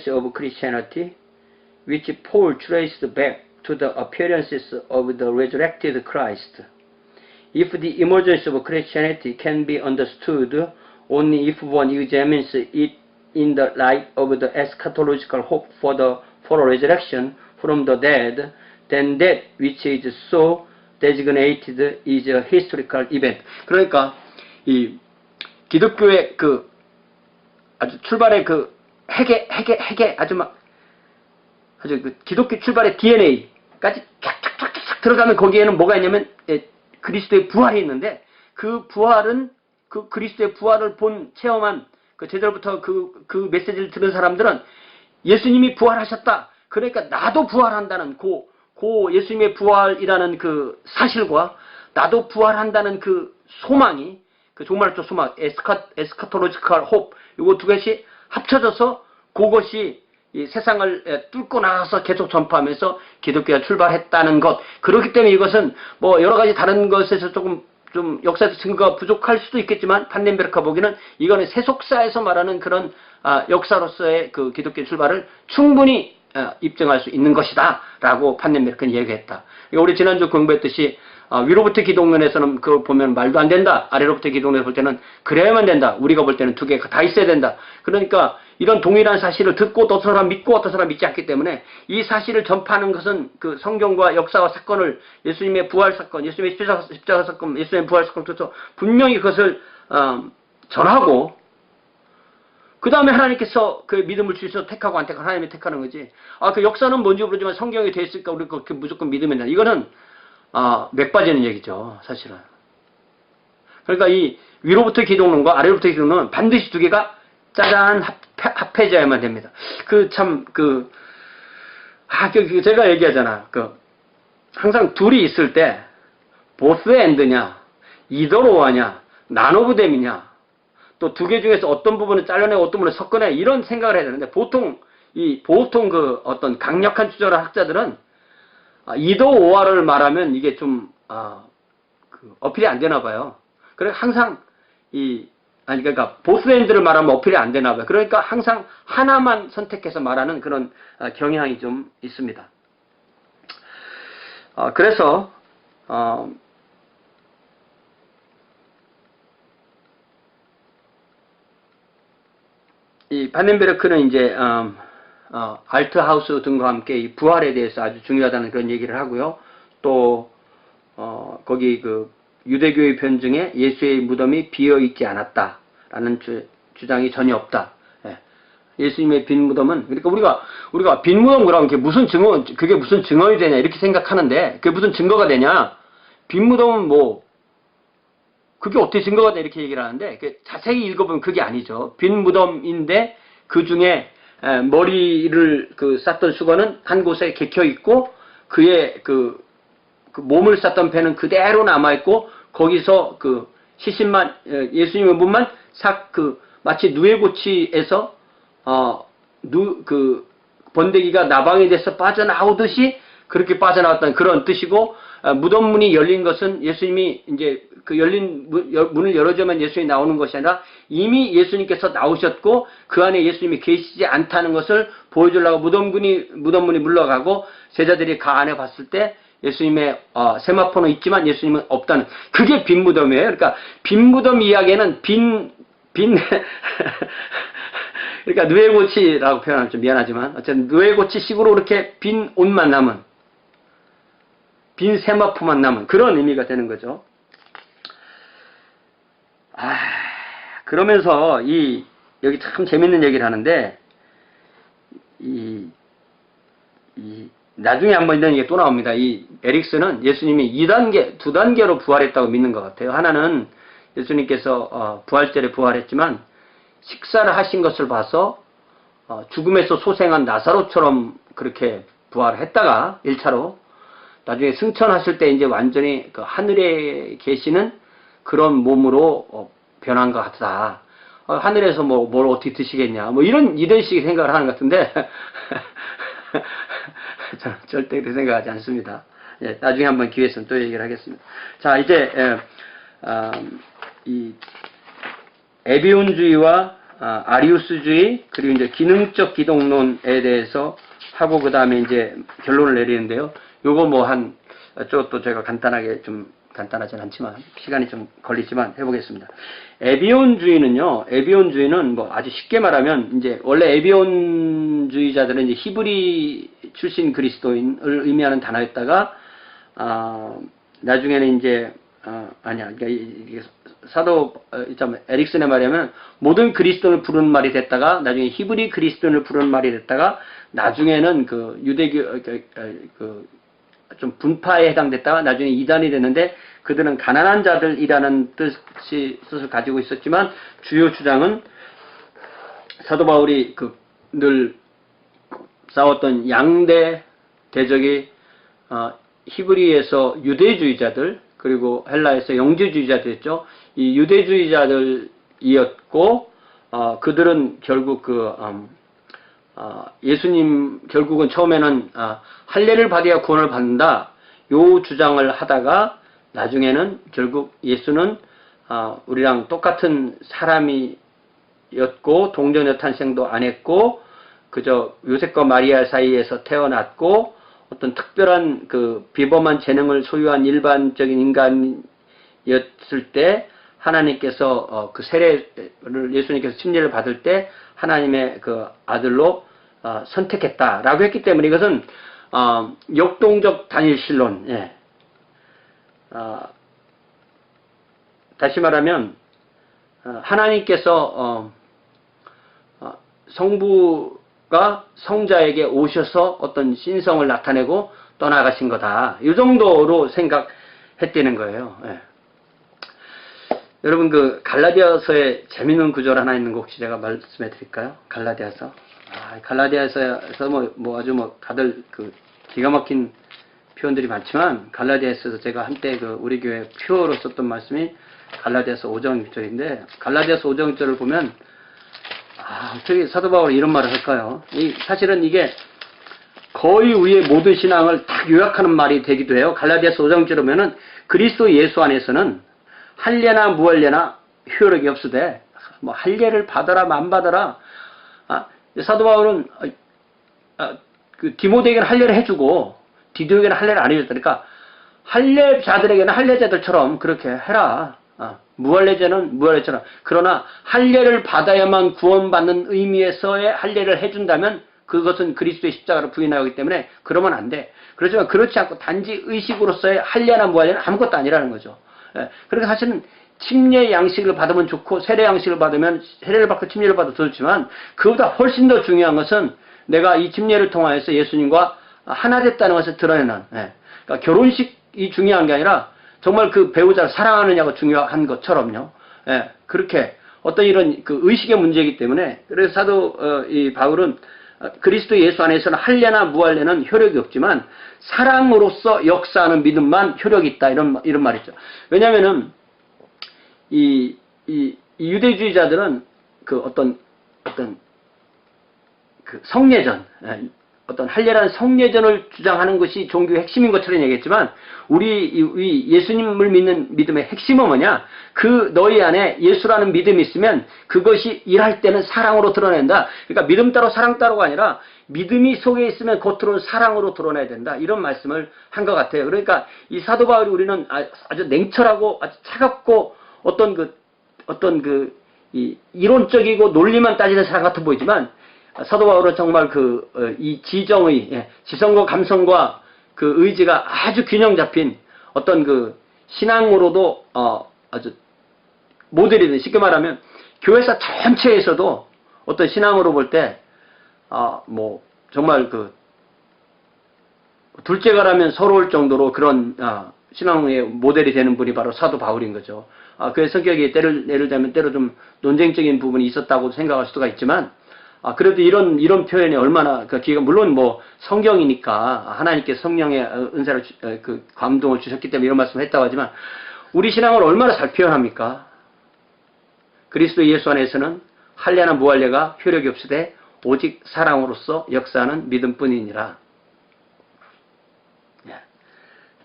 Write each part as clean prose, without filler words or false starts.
of Christianity, which Paul traced back to the appearances of the resurrected Christ. If the emergence of Christianity can be understood only if one examines it in the light of the eschatological hope for a resurrection from the dead, then that which is so designated is a historical event. 그러니까 이 기독교의 그 아주 출발의 그 핵에 아주 그 기독교 출발의 DNA까지 쫙쫙쫙쫙 들어가면 거기에는 뭐가 있냐면 그리스도의 부활이 있는데, 그 부활은 그 그리스도의 부활을 체험한 그 제대로부터 그 메시지를 들은 사람들은 예수님이 부활하셨다, 그러니까 나도 부활한다는 고 예수님의 부활이라는 그 사실과 나도 부활한다는 그 소망이, 그 종말적 소망, 에스카톨로지컬 홉, 이거 두 개씩 합쳐져서 그것이 이 세상을 뚫고 나가서 계속 전파하면서 기독교가 출발했다는 것. 그렇기 때문에 이것은 뭐 여러 가지 다른 것에서 좀 역사적 증거가 부족할 수도 있겠지만, 판넨베르크가 보기에는 이거는 세속사에서 말하는 그런 역사로서의 그 기독교 출발을 충분히 입증할 수 있는 것이다 라고 판넨베르크는 얘기했다. 그러니까 우리 지난주 공부했듯이 위로부터 기독론에서는 그걸 보면 말도 안 된다, 아래로부터 기독론에서 볼 때는 그래야만 된다, 우리가 볼 때는 두 개가 다 있어야 된다. 그러니까 이런 동일한 사실을 듣고 어떤 사람 믿고 어떤 사람 믿지 않기 때문에 이 사실을 전파하는 것은 그 성경과 역사와 사건을, 예수님의 부활 사건, 예수님의 십자가 사건, 예수님의 부활 사건을 통해서 분명히 그것을 전하고, 그 다음에 하나님께서 그 믿음을 주셔서 택하고 안 택하고 하나님이 택하는 거지. 그 역사는 뭔지 모르지만 성경에 되어 있으니까 우리가 그렇게 무조건 믿으면 된다. 이거는 맥 빠지는 얘기죠, 사실은. 그러니까 이 위로부터 기독론과 아래로부터 기독론은 반드시 두 개가 짜잔 합해져야만 됩니다. 제가 얘기하잖아. 항상 둘이 있을 때 both and냐, either or냐, none of them이냐, 또 두 개 중에서 어떤 부분을 잘라내고 어떤 부분을 섞어내, 이런 생각을 해야 되는데, 보통 그 어떤 강력한 주저라 학자들은 either or를 말하면 이게 좀 어필이 안 되나 봐요. 그래서 항상 그러니까 both and를 말하면 어필이 안 되나 봐요. 그러니까 항상 하나만 선택해서 말하는 그런 경향이 좀 있습니다. 그래서 이 판넨베르크는 이제 알트하우스 등과 함께 이 부활에 대해서 아주 중요하다는 그런 얘기를 하고요. 또 거기 그 유대교의 변증에 예수의 무덤이 비어 있지 않았다라는 주장이 전혀 없다. 예수님의 빈 무덤은, 그러니까 우리가 빈 무덤 그러면 그게 무슨 증언이 되냐 이렇게 생각하는데, 그게 무슨 증거가 되냐? 빈 무덤은 뭐 그게 어떻게 증거가 되냐 이렇게 얘기를 하는데, 자세히 읽어보면 그게 아니죠. 빈 무덤인데 그 중에 머리를 쌌던 수건은 한 곳에 개켜 있고, 그의 그 몸을 쌌던 배는 그대로 남아 있고, 거기서 시신만, 예수님의 몸만 마치 누에고치에서 번데기가 나방이 돼서 빠져나오듯이 그렇게 빠져나왔다는 그런 뜻이고, 무덤 문이 열린 것은 예수님이 이제 그 열린 문을 열어주면 예수님이 나오는 것이 아니라 이미 예수님께서 나오셨고 그 안에 예수님이 계시지 않다는 것을 보여주려고 무덤 문이 물러가고 제자들이 그 안에 봤을 때 예수님의 세마포는 있지만 예수님은 없다는, 그게 빈 무덤이에요. 그러니까 빈 무덤 이야기는 그러니까 누에고치라고 표현하면 좀 미안하지만 어쨌든 누에고치식으로 그렇게 빈 옷만 남은, 빈 세마포만 남은 그런 의미가 되는 거죠. 그러면서 여기 참 재밌는 얘기를 하는데, 나중에 한번 이런 얘기가 또 나옵니다. 이 에릭슨은 예수님이 2단계로 부활했다고 믿는 것 같아요. 하나는 예수님께서 부활절에 부활했지만 식사를 하신 것을 봐서 죽음에서 소생한 나사로처럼 그렇게 부활했다가 1차로, 나중에 승천하실 때 이제 완전히 하늘에 계시는 그런 몸으로 변한 것 같다. 하늘에서 뭘 어떻게 드시겠냐, 이런 식의 생각을 하는 것 같은데 저는 절대 그렇게 생각하지 않습니다. 나중에 한번 기회 있으면 또 얘기를 하겠습니다. 자, 이제 이 에비온주의와 아리우스주의, 그리고 이제 기능적 기독론에 대해서 하고, 그 다음에 이제 결론을 내리는데요. 요거 뭐 저것도 제가 간단하진 않지만, 시간이 좀 걸리지만 해보겠습니다. 에비온주의는 뭐 아주 쉽게 말하면, 이제 원래 에비온주의자들은 이제 히브리 출신 그리스도인을 의미하는 단어였다가, 나중에는 이제, 그러니까 이게 에릭슨의 말이면 모든 그리스도인을 부르는 말이 됐다가, 나중에 히브리 그리스도인을 부르는 말이 됐다가, 나중에는 그 유대교, 좀 분파에 해당됐다가 나중에 이단이 됐는데, 그들은 가난한 자들이라는 뜻을 가지고 있었지만, 주요 주장은 사도 바울이 늘 싸웠던 양대 대적이 히브리에서 유대주의자들, 그리고 헬라에서 영주주의자들이었죠. 이 유대주의자들이었고, 그들은 결국 예수님 결국은 처음에는 할례를 받아야 구원을 받는다, 요 주장을 하다가 나중에는 결국 예수는 우리랑 똑같은 사람이었고 동정녀 탄생도 안 했고 그저 요셉과 마리아 사이에서 태어났고 어떤 특별한 비범한 재능을 소유한 일반적인 인간이었을 때 하나님께서 세례를 예수님께서 침례를 받을 때 하나님의 아들로 선택했다라고 했기 때문에 이것은 역동적 단일신론. 예. 다시 말하면 하나님께서 성부가 성자에게 오셔서 어떤 신성을 나타내고 떠나가신 거다. 이 정도로 생각했다는 거예요. 예. 여러분 갈라디아서에 재밌는 구절 하나 있는 거 혹시 제가 말씀해 드릴까요? 갈라디아서. 갈라디아서에서 아주 다들 기가 막힌 표현들이 많지만 갈라디아서에서 제가 한때 우리 교회 표어로 썼던 말씀이 갈라디아서 5장 6절인데 갈라디아서 5장 6절을 보면 어떻게 사도 바울이 이런 말을 할까요? 사실은 이게 거의 우리의 모든 신앙을 딱 요약하는 말이 되기도 해요. 갈라디아서 5장 6절을 보면은 그리스도 예수 안에서는 할례나 무할례나 효력이 없으되 할례를 받아라 만 받아라. 사도 바울은 디모데에게는 할례를 해주고 디도에게는 할례를 안 해줬다. 그러니까 할례자들에게는 할례자들처럼 그렇게 해라. 무할례자는 무할례처럼. 그러나 할례를 받아야만 구원받는 의미에서의 할례를 해준다면 그것은 그리스도의 십자가를 부인하기 때문에 그러면 안 돼. 그렇지만 그렇지 않고 단지 의식으로서의 할례나 무할례는 아무것도 아니라는 거죠. 그러니까 사실은 침례 양식을 받으면 좋고 세례 양식을 받으면 세례를 받고 침례를 받아도 좋지만 그보다 훨씬 더 중요한 것은 내가 이 침례를 통하여서 예수님과 하나 됐다는 것을 드러내는 그러니까 결혼식이 중요한 게 아니라 정말 배우자를 사랑하느냐가 중요한 것처럼요. 그렇게 어떤 이런 의식의 문제이기 때문에 그래서 사도 이 바울은 그리스도 예수 안에서는 할례나 무할례는 효력이 없지만 사랑으로서 역사하는 믿음만 효력이 있다 이런 말이죠. 왜냐하면은 이 유대주의자들은 어떤 성례전, 어떤 할례라는 성례전을 주장하는 것이 종교의 핵심인 것처럼 얘기했지만 우리 예수님을 믿는 믿음의 핵심은 뭐냐? 너희 안에 예수라는 믿음이 있으면 그것이 일할 때는 사랑으로 드러낸다. 그러니까 믿음 따로 사랑 따로가 아니라 믿음이 속에 있으면 겉으로는 사랑으로 드러내야 된다. 이런 말씀을 한 것 같아요. 그러니까 이 사도 바울이 우리는 아주 냉철하고 아주 차갑고 이 이론적이고 논리만 따지는 사람 같아 보이지만 사도 바울은 정말 이 지정의, 지성과 감성과 의지가 아주 균형 잡힌 어떤 신앙으로도 아주 모델이든 쉽게 말하면 교회사 전체에서도 어떤 신앙으로 볼 때 정말 둘째가라면 서러울 정도로 그런 신앙의 모델이 되는 분이 바로 사도 바울인 거죠. 그의 성격이 예를 들자면 때로 좀 논쟁적인 부분이 있었다고 생각할 수가 있지만 그래도 이런 표현이 얼마나 물론 성경이니까 하나님께서 성령의 은사를 감동을 주셨기 때문에 이런 말씀을 했다고 하지만 우리 신앙을 얼마나 잘 표현합니까? 그리스도 예수 안에서는 할례나 무할례가 효력이 없으되 오직 사랑으로서 역사하는 믿음뿐이니라.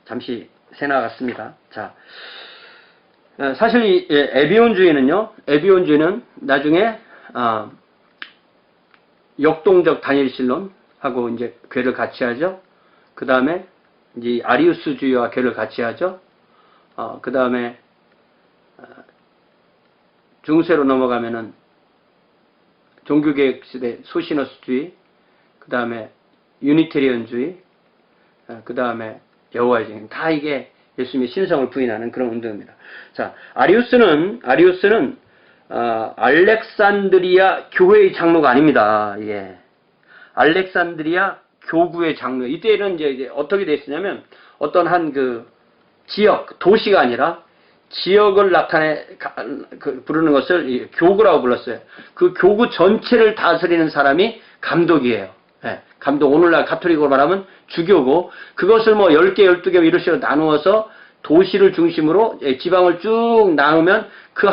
잠시 새 나갔습니다. 자, 사실 이 에비온주의는 나중에 역동적 다니엘신론하고 이제 궤를 같이 하죠. 그 다음에 이제 아리우스주의와 궤를 같이 하죠. 그 다음에 중세로 넘어가면은 종교개혁 시대 소시너스주의, 그 다음에 유니테리언주의, 그 다음에 여호와의 증인, 다 이게 예수님의 신성을 부인하는 그런 운동입니다. 자, 아리우스는 알렉산드리아 교회의 장로가 아닙니다. 예. 알렉산드리아 교구의 장로. 이때는 이제 어떻게 됐었냐면 어떤 한 그 지역, 도시가 아니라 지역을 부르는 것을 교구라고 불렀어요. 그 교구 전체를 다스리는 사람이 감독이에요. 예, 감독, 오늘날 가톨릭으로 말하면 주교고, 그것을 뭐 10개, 12개 이런 식으로 나누어서 도시를 중심으로 지방을 쭉 나누면 그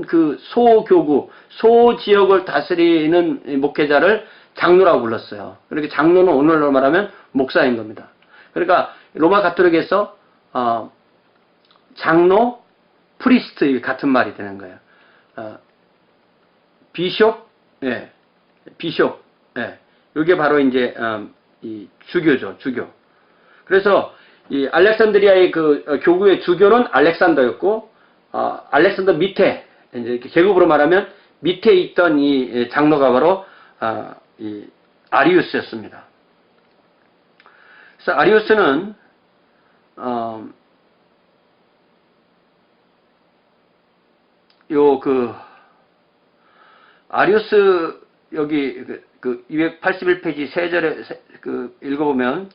그 소교구, 소지역을 다스리는 목회자를 장로라고 불렀어요. 그렇게 장로는 오늘날로 말하면 목사인 겁니다. 그러니까 로마 가톨릭에서 장로, 프리스트 같은 말이 되는 거예요. 비숍, 예, 비숍, 예, 이게 바로 이제 이 주교죠, 주교. 그래서 이 알렉산드리아의 그 교구의 주교는 알렉산더였고, 알렉산더 밑에 이제 이렇게 계급으로 말하면 밑에 있던 이 장로가 바로 이 아리우스였습니다. 그래서 아리우스는 아리우스 여기 그 281페이지 세 절에 읽어보면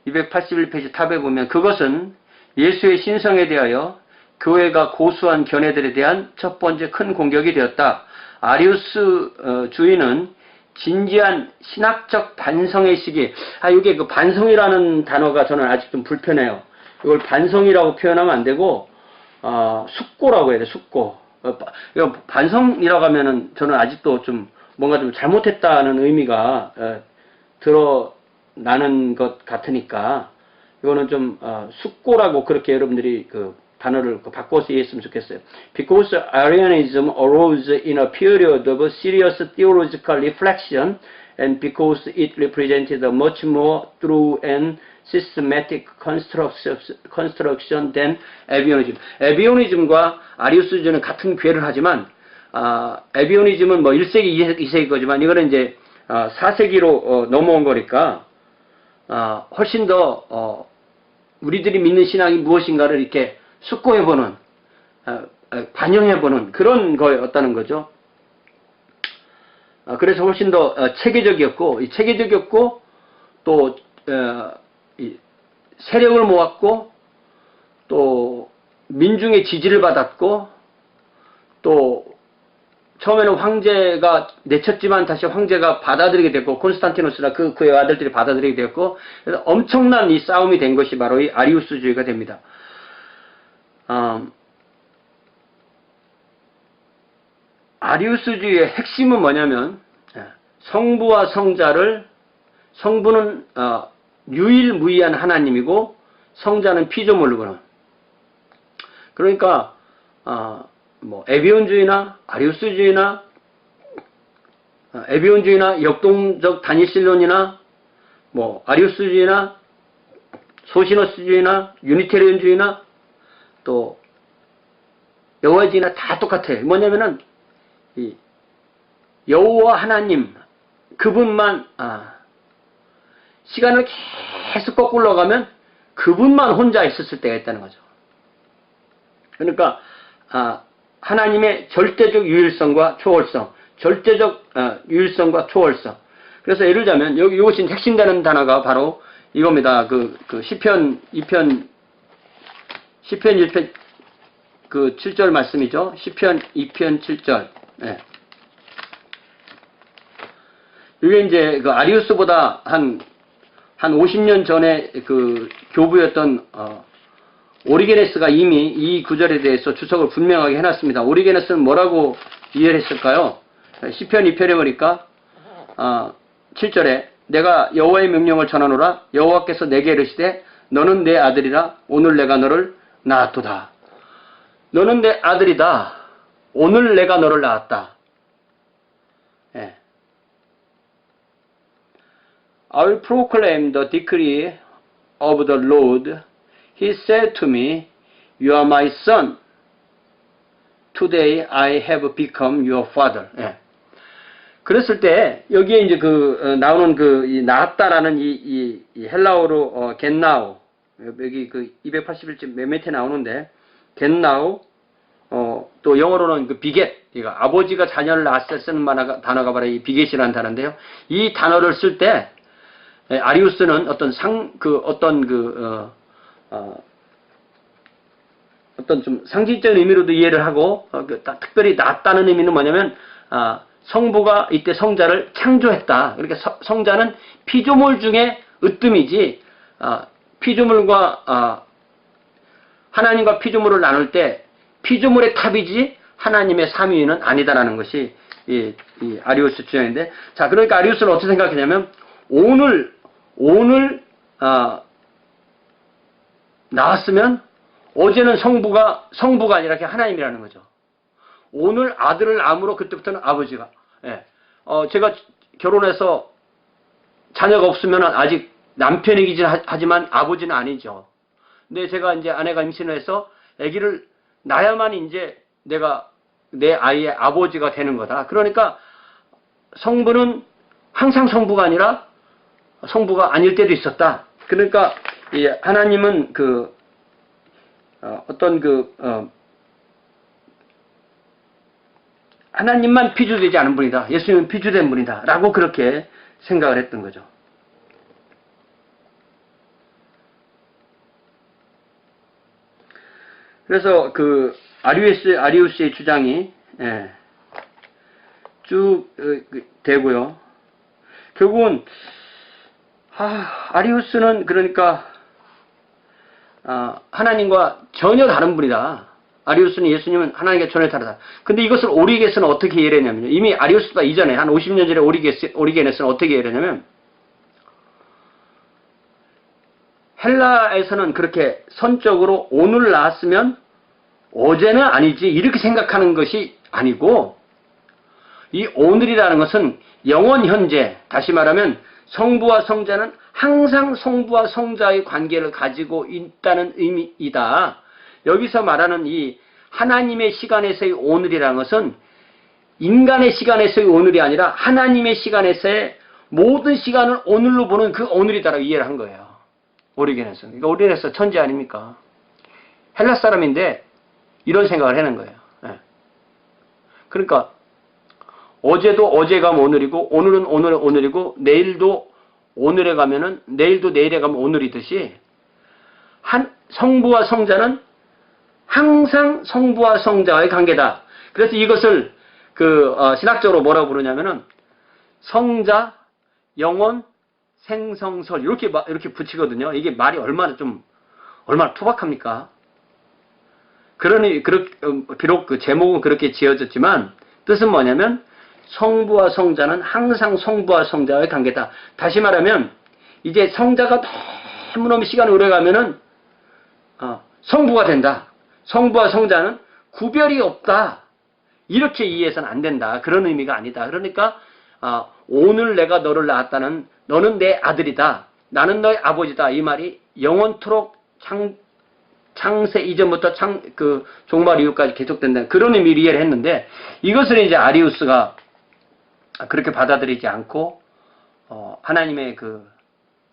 281페이지 탑에 보면 그것은 예수의 신성에 대하여 교회가 고수한 견해들에 대한 첫 번째 큰 공격이 되었다. 아리우스 주의는 진지한 신학적 반성의 시기. 이게 그 반성이라는 단어가 저는 아직 좀 불편해요. 이걸 반성이라고 표현하면 안 되고 숙고라고 해야 돼. 숙고. 반성이라고 하면은 저는 아직도 좀 뭔가 좀 잘못했다는 의미가 드러나는 것 같으니까 이거는 좀 숙고라고 그렇게 여러분들이 그 단어를 바꿔서 이해했으면 좋겠어요. Because Arianism arose in a period of serious theological reflection and because it represented a much more true and systematic construction than 에비오니즘. 에비오니즘과 아리우스주의는 같은 궤를 하지만 에비오니즘은 뭐 1세기, 2세기 거지만 이거는 이제 4세기로 넘어온 거니까 훨씬 더 우리들이 믿는 신앙이 무엇인가를 이렇게 숙고해보는, 반영해보는 그런 거였다는 거죠. 그래서 훨씬 더 체계적이었고, 또 세력을 모았고, 또 민중의 지지를 받았고, 또 처음에는 황제가 내쳤지만 다시 황제가 받아들이게 됐고, 콘스탄티누스나 그의 아들들이 받아들이게 되었고, 그래서 엄청난 이 싸움이 된 것이 바로 이 아리우스주의가 됩니다. 아리우스주의의 핵심은 뭐냐면 성부와 성부는 유일무이한 하나님이고 성자는 피조물이구나. 그러니까 뭐 에비온주의나 아리우스주의나 에비온주의나 역동적 다니엘신론이나 뭐 아리우스주의나 소시너스주의나 유니테리언주의나 또 여호와주의나 다 똑같아요. 뭐냐면은 이 여호와 하나님 그분만 시간을 계속 거꾸로 가면 그분만 혼자 있었을 때가 있다는 거죠. 그러니까 하나님의 절대적 유일성과 초월성, 절대적 유일성과 초월성. 그래서 예를 들자면 여기 이것이 핵심되는 단어가 바로 이겁니다. 그 시편 1편 그 7절 말씀이죠. 시편 2편 7절. 네. 이게 이제 그 아리우스보다 한 50년 전에 그 교부였던 오리게네스가 이미 이 구절에 대해서 주석을 분명하게 해놨습니다. 오리게네스는 뭐라고 이해를 했을까요? 시편 2편에 보니까 7절에 내가 여호와의 명령을 전하노라 여호와께서 내게 이르시되 너는 내 아들이라 오늘 내가 너를 낳았도다. 너는 내 아들이다. 오늘 내가 너를 낳았다. 예. I will proclaim the decree of the Lord. He said to me, You are my son. Today I have become your father. 예. 그랬을 때 여기에 이제 나오는 나았다라는 이 헬라어로 겟나우, 여기 281쪽 맨 밑에 나오는데 겟나우, 또 영어로는 비겟, 아버지가 자녀를 낳았을 때 쓰는 단어가 바로 이 비겟이라는 단어인데요. 이 단어를 쓸 때 아리우스는 어떤 좀 상징적인 의미로도 이해를 하고, 특별히 낳았다는 의미는 뭐냐면, 성부가 이때 성자를 창조했다. 그러니까 성자는 피조물 중에 으뜸이지, 피조물과, 하나님과 피조물을 나눌 때 피조물의 탑이지 하나님의 삼위는 아니다라는 것이 이 아리우스 주장인데, 자, 그러니까 아리우스는 어떻게 생각했냐면, 오늘 나왔으면 어제는 성부가 아니라 그냥 하나님이라는 거죠. 오늘 아들을 암으로 그때부터는 아버지가. 예. 제가 결혼해서 자녀가 없으면 아직 남편이긴 하지만 아버지는 아니죠. 근데 제가 이제 아내가 임신을 해서 아기를 낳아야만 이제 내가 내 아이의 아버지가 되는 거다. 그러니까 성부는 항상 성부가 아니라 성부가 아닐 때도 있었다. 그러니까 이 하나님은 하나님만 피조되지 않은 분이다. 예수님은 피조된 분이다. 라고 그렇게 생각을 했던 거죠. 그래서 아리우스의 주장이 쭉 되고요. 결국은 아리우스는 그러니까 하나님과 전혀 다른 분이다. 아리우스는 예수님은 하나님과 전혀 다르다. 근데 이것을 오리게스는 어떻게 이해를 했냐면요. 이미 아리우스보다 이전에 한 50년 전에 오리게네스는 어떻게 이해를 했냐면, 헬라에서는 그렇게 선적으로 오늘 나왔으면 어제는 아니지 이렇게 생각하는 것이 아니고, 이 오늘이라는 것은 영원 현재, 다시 말하면 성부와 성자는 항상 성부와 성자의 관계를 가지고 있다는 의미이다. 여기서 말하는 이 하나님의 시간에서의 오늘이라는 것은 인간의 시간에서의 오늘이 아니라 하나님의 시간에서의 모든 시간을 오늘로 보는 그 오늘이다라고 이해를 한 거예요. 오리게네스. 그러니까 오리게네스 천재 아닙니까? 헬라 사람인데 이런 생각을 하는 거예요. 네. 그러니까 어제도 어제가 오늘이고 오늘은 오늘이고 내일도 오늘에 가면은 내일도 내일에 가면 오늘이듯이 성부와 성자는 항상 성부와 성자의 관계다. 그래서 이것을 신학적으로 뭐라고 부르냐면은 성자, 영혼, 생성설 이렇게 붙이거든요. 이게 말이 얼마나 투박합니까? 비록 그 제목은 그렇게 지어졌지만 뜻은 뭐냐면 성부와 성자는 항상 성부와 성자의 관계다. 다시 말하면 이제 성자가 너무너무 시간이 오래가면은 성부가 된다. 성부와 성자는 구별이 없다. 이렇게 이해해서는 안 된다. 그런 의미가 아니다. 그러니까 오늘 내가 너를 낳았다는 너는 내 아들이다. 나는 너의 아버지다. 이 말이 영원토록 창세 이전부터 종말 이후까지 계속된다. 그런 의미를 이해를 했는데 이것을 이제 아리우스가 그렇게 받아들이지 않고 하나님의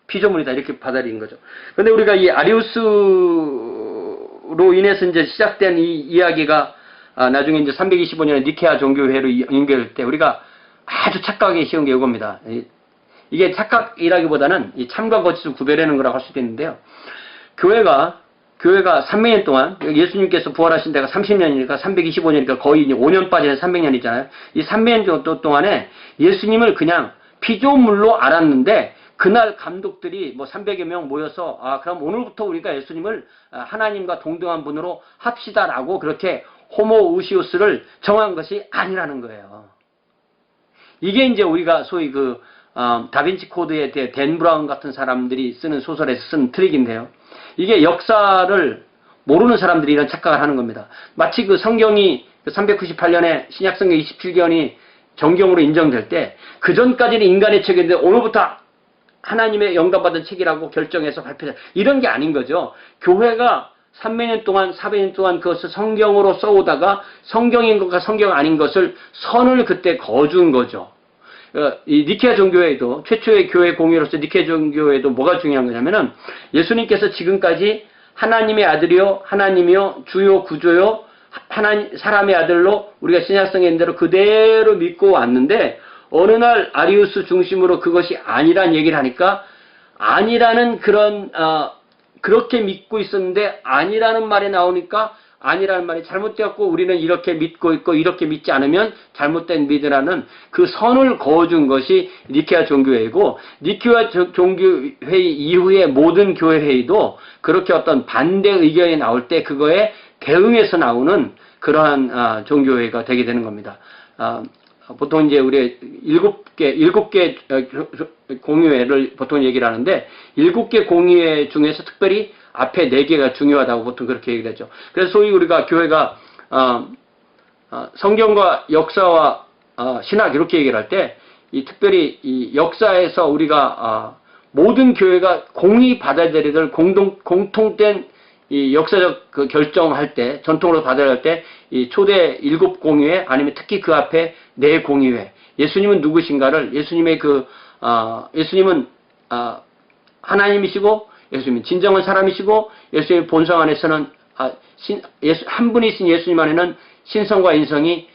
피조물이다 이렇게 받아들인 거죠. 그런데 우리가 이 아리우스로 인해서 이제 시작된 이 이야기가 나중에 이제 325년에 니케아 종교회로 연결될 때 우리가 아주 착각하기 쉬운 게 이겁니다. 이게 착각이라기보다는 이 참과 거짓을 구별하는 거라고 할 수도 있는데요. 교회가 300년 동안 예수님께서 부활하신 데가 30년이니까 325년이니까 거의 이제 5년 빠지는 300년이잖아요. 이 300년 정도 동안에 예수님을 그냥 피조물로 알았는데 그날 감독들이 뭐 300여 명 모여서 그럼 오늘부터 우리가 예수님을 하나님과 동등한 분으로 합시다라고 그렇게 호모우시우스를 정한 것이 아니라는 거예요. 이게 이제 우리가 소위 다빈치 코드에 대해 댄 브라운 같은 사람들이 쓰는 소설에서 쓴 트릭인데요. 이게 역사를 모르는 사람들이 이런 착각을 하는 겁니다. 마치 성경이 398년에 신약성경 27권이 정경으로 인정될 때 그 전까지는 인간의 책인데 오늘부터 하나님의 영감받은 책이라고 결정해서 발표자 이런 게 아닌 거죠. 교회가 300년 동안 400년 동안 그것을 성경으로 써오다가 성경인 것과 성경 아닌 것을 선을 그때 거둔 거죠. 이 니케아 종교회도 최초의 교회 공의로서 니케아 종교회도 뭐가 중요한 거냐면은 예수님께서 지금까지 하나님의 아들이요 하나님이요 주요 구조요 하나님 사람의 아들로 우리가 신약성에 있는 대로 그대로 믿고 왔는데 어느 날 아리우스 중심으로 그것이 아니란 얘기를 하니까 아니라는 그런 그렇게 믿고 있었는데 아니라는 말이 나오니까 아니라는 말이 잘못되었고 우리는 이렇게 믿고 있고 이렇게 믿지 않으면 잘못된 믿으라는 그 선을 그어준 것이 니케아 종교회이고 니케아 종교회의 이후의 모든 교회회의도 그렇게 어떤 반대 의견이 나올 때 그거에 대응해서 나오는 그러한 종교회의가 되게 되는 겁니다. 보통 이제 우리 일곱 개 공의회를 보통 얘기를 하는데 7개 공의회 중에서 특별히 앞에 4개가 중요하다고 보통 그렇게 얘기를 하죠. 그래서 소위 우리가 교회가 성경과 역사와 신학 이렇게 얘기를 할 때 이 특별히 이 역사에서 우리가 모든 교회가 공히 받아들여야 될 공통된 이 역사적 그 결정할 때 전통으로 받아야 할 때 이 초대 7 공의회 아니면 특히 그 앞에 4 공의회 예수님은 누구신가를 예수님의 예수님은 하나님이시고 예수님은 진정한 사람이시고 예수님의 본성 안에서는 한 분이신 예수님 안에는 신성과 인성이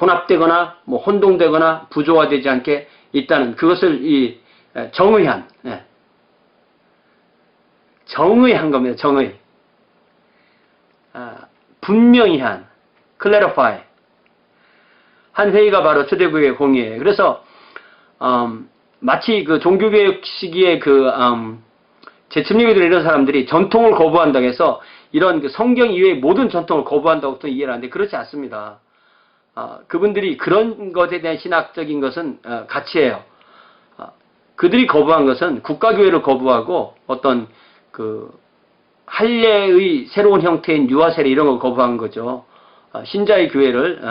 혼합되거나 뭐 혼동되거나 부조화되지 않게 있다는 그것을 이 정의한 정의한 겁니다. 정의 분명히 한 clarify 한 회의가 바로 초대교회 공의회예요. 그래서 마치 그 종교개혁 시기에 재침례교들 이런 사람들이 전통을 거부한다고 해서 이런 그 성경 이외의 모든 전통을 거부한다고 또 이해를 하는데 그렇지 않습니다. 그분들이 그런 것에 대한 신학적인 것은 가치예요. 그들이 거부한 것은 국가교회를 거부하고 어떤 그 할례의 새로운 형태인 유아세례 이런 걸 거부한 거죠. 신자의 교회를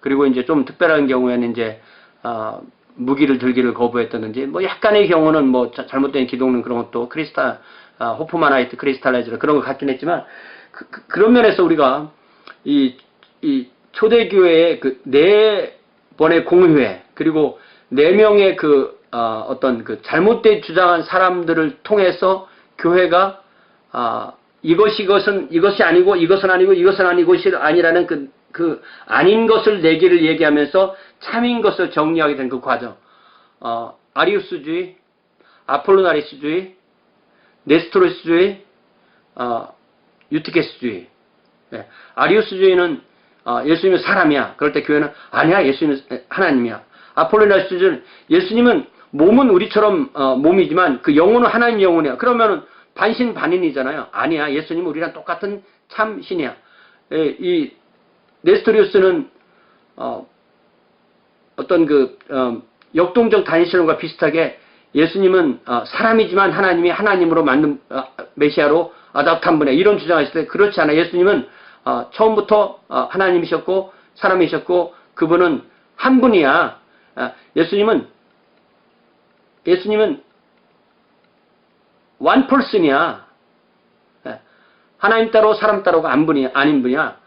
그리고 이제 좀 특별한 경우에는 이제 무기를 들기를 거부했다든지 뭐 약간의 경우는 뭐 잘못된 기독론 그런 것도 호프만하이트 크리스탈라이즈라 그런 걸 갖긴 했지만 그런 면에서 우리가 이 초대교회의 그 4번의 공의회 그리고 4명의 어떤 그 잘못된 주장한 사람들을 통해서 교회가 이것이 아니고 이것은 아니고 이것은 아니고이 아니라는 그 아닌 것을 4개를 얘기하면서 참인 것을 정리하게 된 그 과정. 아리우스주의, 아폴로나리스주의, 네스토르스주의, 유티케스주의. 네. 아리우스주의는 예수님은 사람이야. 그럴 때 교회는 아니야. 예수님은 하나님이야. 아폴로나리스주의는 예수님은 몸은 우리처럼 몸이지만 그 영혼은 하나님 영혼이야. 그러면은 반신반인이잖아요. 아니야. 예수님은 우리랑 똑같은 참 신이야. 이 네스토리우스는 어떤 역동적 다니엘론과 비슷하게 예수님은 사람이지만 하나님이 하나님으로 만든 메시아로 아답한 분이야. 이런 주장을 했을 때 그렇지 않아. 예수님은 처음부터 하나님이셨고 사람이셨고 그분은 한 분이야. 예수님은 one person이야. 하나님 따로 사람 따로가 아닌 분이야.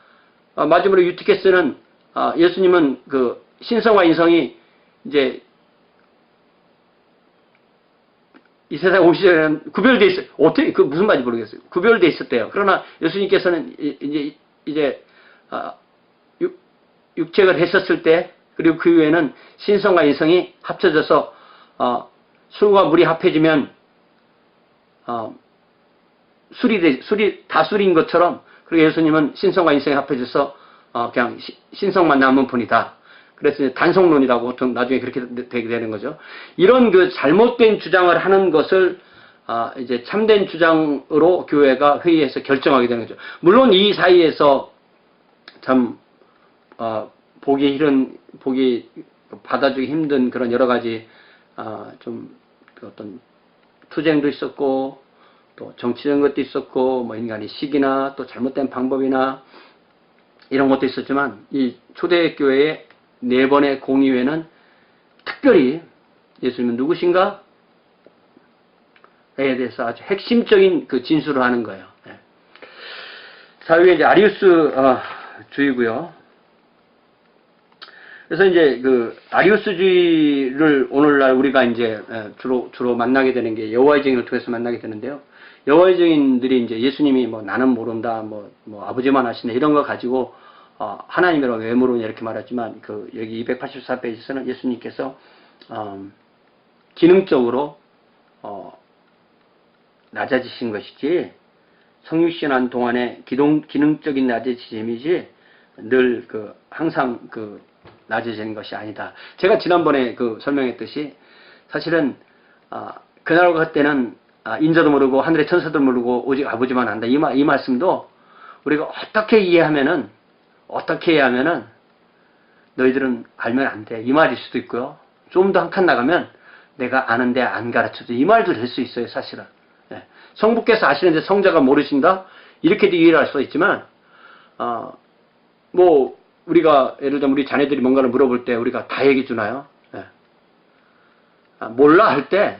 마지막으로 유티케스는 예수님은 그 신성과 인성이 이제 이 세상 오기 전에는 구별돼 있어요. 어떻게 그 무슨 말인지 모르겠어요. 구별돼 있었대요. 그러나 예수님께서는 이제 육체를 했었을 때 그리고 그 이후에는 신성과 인성이 합쳐져서 술과 물이 합해지면 술이 다술인 것처럼 그리고 예수님은 신성과 인성이 합해져서 그냥 신성만 남은 분이다. 그래서 단성론이라고 보통 나중에 그렇게 되게 되는 거죠. 이런 그 잘못된 주장을 하는 것을 이제 참된 주장으로 교회가 회의에서 결정하게 되는 거죠. 물론 이 사이에서 참 보기 받아주기 힘든 그런 여러 가지 좀 어떤 투쟁도 있었고 또 정치적인 것도 있었고 뭐 인간의 시기나 또 잘못된 방법이나 이런 것도 있었지만 이 초대교회의 네 번의 공의회는 특별히 예수님은 누구신가? 에 대해서 아주 핵심적인 그 진술을 하는 거예요. 예. 자, 이게 이제 아리우스 주의고요. 그래서 이제 그 아리우스주의를 오늘날 우리가 이제 주로 만나게 되는 게 여호와의 증인을 통해서 만나게 되는데요. 여호와의 증인들이 이제 예수님이 뭐 나는 모른다, 뭐 아버지만 아시네 이런 거 가지고 하나님이라고 왜 모르냐 이렇게 말하지만 그 여기 284페이지에서는 예수님께서 기능적으로 낮아지신 것이지 성육신한 동안에 기능적인 낮아짐이지 늘 항상 낮아지는 것이 아니다. 제가 지난번에 설명했듯이 사실은 그날 그때는 인자도 모르고 하늘의 천사도 모르고 오직 아버지만 안다. 이 말씀도 우리가 어떻게 이해하면은 너희들은 알면 안 돼. 이 말일 수도 있고요. 좀 더 한 칸 나가면 내가 아는데 안 가르쳐줘. 이 말도 될 수 있어요, 사실은. 예. 성부께서 아시는데 성자가 모르신다? 이렇게도 이해를 할 수 있지만, 우리가, 예를 들면 우리 자녀들이 뭔가를 물어볼 때 우리가 다 얘기해 주나요? 예. 몰라 할 때,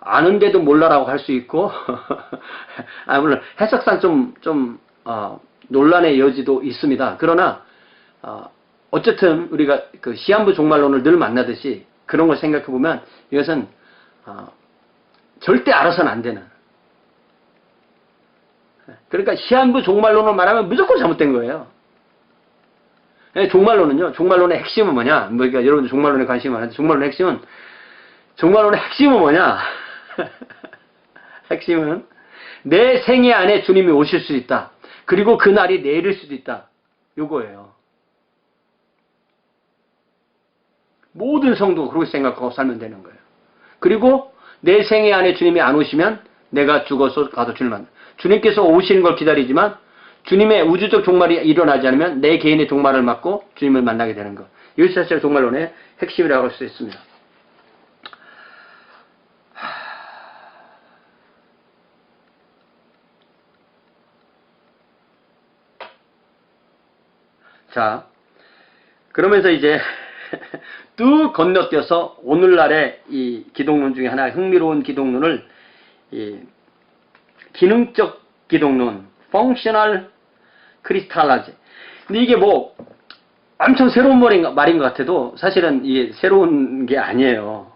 아는데도 몰라라고 할 수 있고, 물론 해석상 논란의 여지도 있습니다. 그러나, 어쨌든 우리가 시한부 종말론을 늘 만나듯이 그런 걸 생각해 보면 이것은, 절대 알아서는 안 되는. 그러니까 시한부 종말론을 말하면 무조건 잘못된 거예요. 종말론의 핵심은 뭐냐? 그러니까 여러분들 종말론에 관심이 많은데 종말론의 핵심은 뭐냐? 핵심은 내 생애 안에 주님이 오실 수 있다. 그리고 그 날이 내릴 수도 있다. 요거예요. 모든 성도가 그렇게 생각하고 살면 되는 거예요. 그리고 내 생애 안에 주님이 안 오시면 내가 죽어서 가도 주님을 만나. 주님께서 오시는 걸 기다리지만 주님의 우주적 종말이 일어나지 않으면 내 개인의 종말을 맞고 주님을 만나게 되는 것. 이것이 사실 종말론의 핵심이라고 할 수 있습니다. 자, 그러면서 이제 뚝 건너뛰어서 오늘날의 이 기독론 중에 하나 흥미로운 기독론을 기능적 기독론, functional Christology. 근데 이게 엄청 새로운 말인 것 같아도 사실은 이게 새로운 게 아니에요.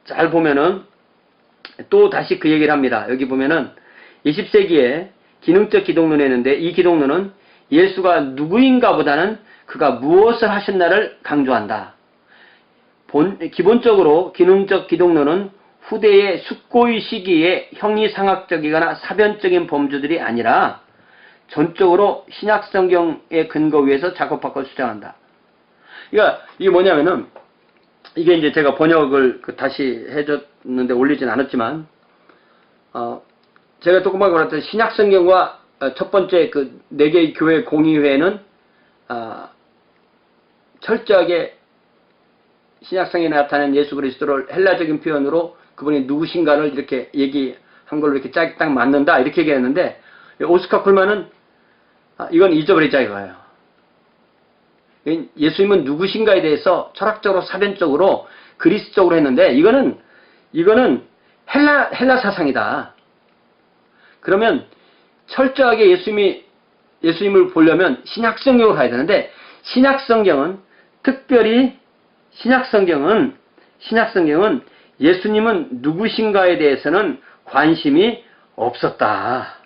잘 보면은 또 다시 그 얘기를 합니다. 여기 보면은 20세기에 기능적 기독론이 있는데 이 기독론은 예수가 누구인가 보다는 그가 무엇을 하셨나를 강조한다. 기본적으로 기능적 기독론은 후대의 숙고의 시기에 형이상학적이거나 사변적인 범주들이 아니라 전적으로 신약성경의 근거 위에서 작업하고 주장한다. 그러니까 이게 뭐냐면은 이게 이제 제가 번역을 다시 해줬는데 올리진 않았지만 제가 조금만 말했던 신약성경과 첫 번째 네 개의 교회 공의회는 철저하게 신약성경에 나타난 예수 그리스도를 헬라적인 표현으로 그분이 누구신가를 이렇게 얘기한 걸로 이렇게 딱 맞는다 이렇게 얘기했는데 오스카 쿨만은 이건 잊어버리자 이거예요. 예수님은 누구신가에 대해서 철학적으로 사변적으로 그리스적으로 했는데 이거는 헬라 사상이다. 그러면 철저하게 예수님을 보려면 신약성경으로 가야 되는데 특별히 신약성경은 예수님은 누구신가에 대해서는 관심이 없었다.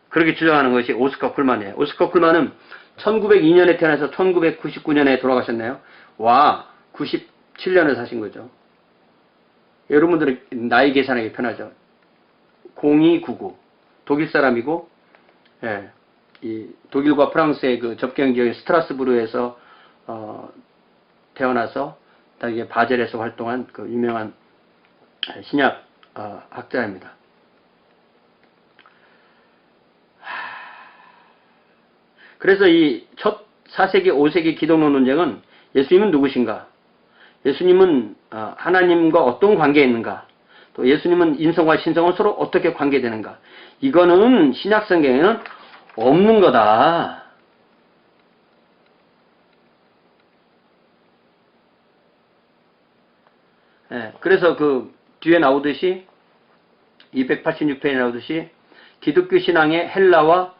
그렇게 주장하는 것이 오스카 쿨만이에요. 오스카 쿨만은 1902년에 태어나서 1999년에 돌아가셨네요. 97년을 사신 거죠. 여러분들은 나이 계산하기 편하죠. 0299. 독일 사람이고, 이 독일과 프랑스의 접경 지역의 스트라스부르에서 태어나서 이게 바젤에서 활동한 유명한 신약 학자입니다. 그래서 이 첫 4세기, 5세기 기독론 논쟁은 예수님은 누구신가? 예수님은 하나님과 어떤 관계에 있는가? 또 예수님은 인성과 신성은 서로 어떻게 관계되는가? 이거는 신약성경에는 없는 거다. 예, 그래서 그 뒤에 나오듯이 286페이지에 나오듯이 기독교 신앙의 헬라와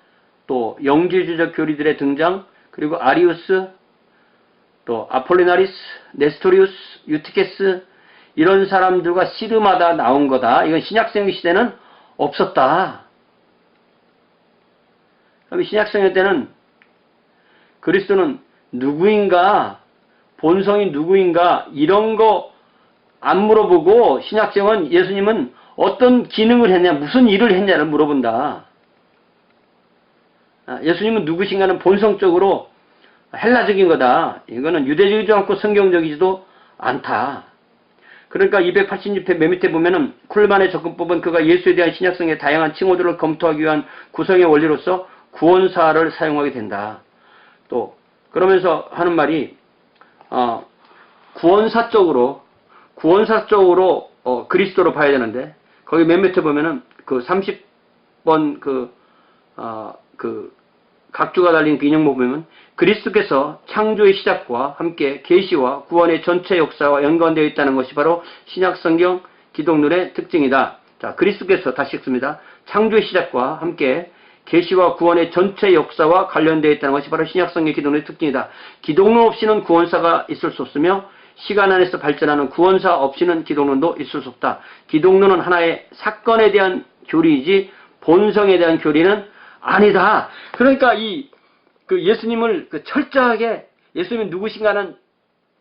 또 영지주적 교리들의 등장, 그리고 아리우스, 또 아폴리나리스, 네스토리우스, 유티케스 이런 사람들과 씨름하다 나온 거다. 이건 신약성경 시대는 없었다. 그럼 신약성경 때는 그리스도는 누구인가, 본성이 누구인가 이런 거 안 물어보고 신약성은 예수님은 어떤 기능을 했냐, 무슨 일을 했냐를 물어본다. 예수님은 누구신가는 본성적으로 헬라적인 거다. 이거는 유대적이지도 않고 성경적이지도 않다. 그러니까 286회 맨 밑에 보면은 쿨만의 접근법은 그가 예수에 대한 신약성의 다양한 칭호들을 검토하기 위한 구성의 원리로서 구원사를 사용하게 된다. 또 그러면서 하는 말이 구원사적으로 그리스도로 봐야 되는데 거기 맨 밑에 보면은 그 30번 그 각주가 달린 그 인형 보면 그리스도께서 창조의 시작과 함께 계시와 구원의 전체 역사와 연관되어 있다는 것이 바로 신약성경 기독론의 특징이다. 자, 그리스도께서 다시 읽습니다. 창조의 시작과 함께 계시와 구원의 전체 역사와 관련되어 있다는 것이 바로 신약성경 기독론의 특징이다. 기독론 없이는 구원사가 있을 수 없으며 시간 안에서 발전하는 구원사 없이는 기독론도 있을 수 없다. 기독론은 하나의 사건에 대한 교리이지 본성에 대한 교리는 아니다. 그러니까 예수님을 철저하게 예수님이 누구신가는